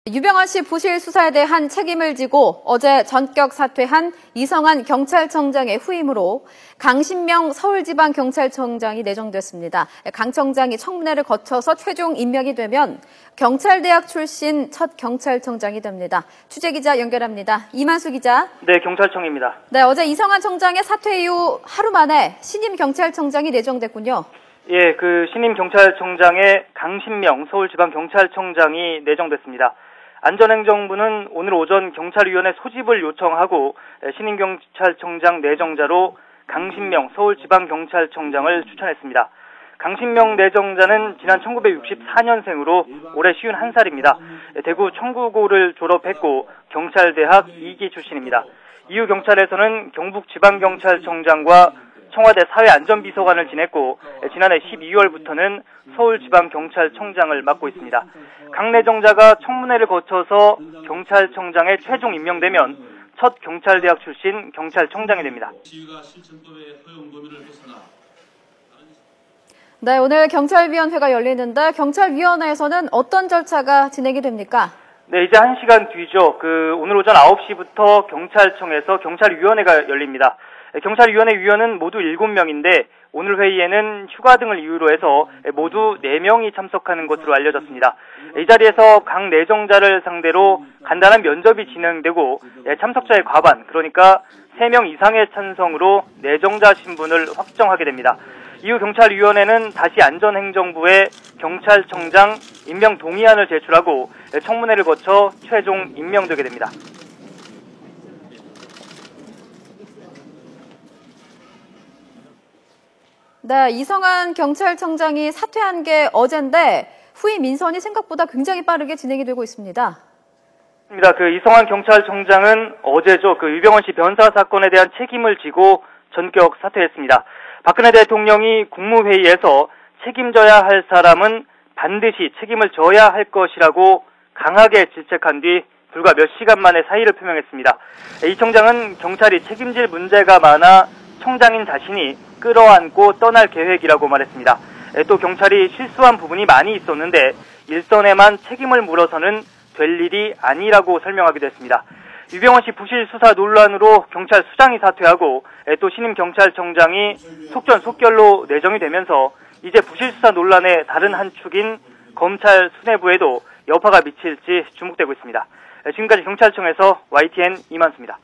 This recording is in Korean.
유병헌 씨 부실 수사에 대한 책임을 지고 어제 전격 사퇴한 이성한 경찰청장의 후임으로 강신명 서울지방경찰청장이 내정됐습니다. 강 청장이 청문회를 거쳐서 최종 임명이 되면 경찰대학 출신 첫 경찰청장이 됩니다. 취재기자 연결합니다. 이만수 기자. 네, 경찰청입니다. 네, 어제 이성한 청장의 사퇴 이후 하루 만에 신임 경찰청장이 내정됐군요. 예, 신임 경찰청장에 강신명 서울지방경찰청장이 내정됐습니다. 안전행정부는 오늘 오전 경찰위원회 소집을 요청하고 신임 경찰청장 내정자로 강신명 서울지방경찰청장을 추천했습니다. 강신명 내정자는 지난 1964년생으로 올해 51살입니다. 대구 청구고를 졸업했고 경찰대학 2기 출신입니다. 이후 경찰에서는 경북지방경찰청장과 청와대 사회안전비서관을 지냈고 지난해 12월부터는 서울지방경찰청장을 맡고 있습니다. 강 내정자가 청문회를 거쳐서 경찰청장에 최종 임명되면 첫 경찰대학 출신 경찰청장이 됩니다. 네, 오늘 경찰위원회가 열리는데 경찰위원회에서는 어떤 절차가 진행이 됩니까? 네, 이제 1시간 뒤죠. 오늘 오전 9시부터 경찰청에서 경찰위원회가 열립니다. 경찰위원회 위원은 모두 7명인데 오늘 회의에는 휴가 등을 이유로 해서 모두 4명이 참석하는 것으로 알려졌습니다. 이 자리에서 강 내정자를 상대로 간단한 면접이 진행되고 참석자의 과반, 그러니까 3명 이상의 찬성으로 내정자 신분을 확정하게 됩니다. 이후 경찰위원회는 다시 안전행정부에 경찰청장 임명 동의안을 제출하고 청문회를 거쳐 최종 임명되게 됩니다. 네, 이성한 경찰청장이 사퇴한 게 어젠데 후임 인선이 생각보다 굉장히 빠르게 진행이 되고 있습니다. 이성한 경찰청장은 어제죠. 유병헌 씨 변사 사건에 대한 책임을 지고 전격 사퇴했습니다. 박근혜 대통령이 국무회의에서 책임져야 할 사람은 반드시 책임을 져야 할 것이라고 강하게 질책한 뒤 불과 몇 시간 만에 사의를 표명했습니다. 이 청장은 경찰이 책임질 문제가 많아 청장인 자신이 끌어안고 떠날 계획이라고 말했습니다. 또 경찰이 실수한 부분이 많이 있었는데 일선에만 책임을 물어서는 될 일이 아니라고 설명하기도 했습니다. 유병헌 씨 부실 수사 논란으로 경찰 수장이 사퇴하고 또 신임 경찰청장이 속전속결로 내정이 되면서 이제 부실 수사 논란의 다른 한 축인 검찰 수뇌부에도 여파가 미칠지 주목되고 있습니다. 지금까지 경찰청에서 YTN 이만수입니다.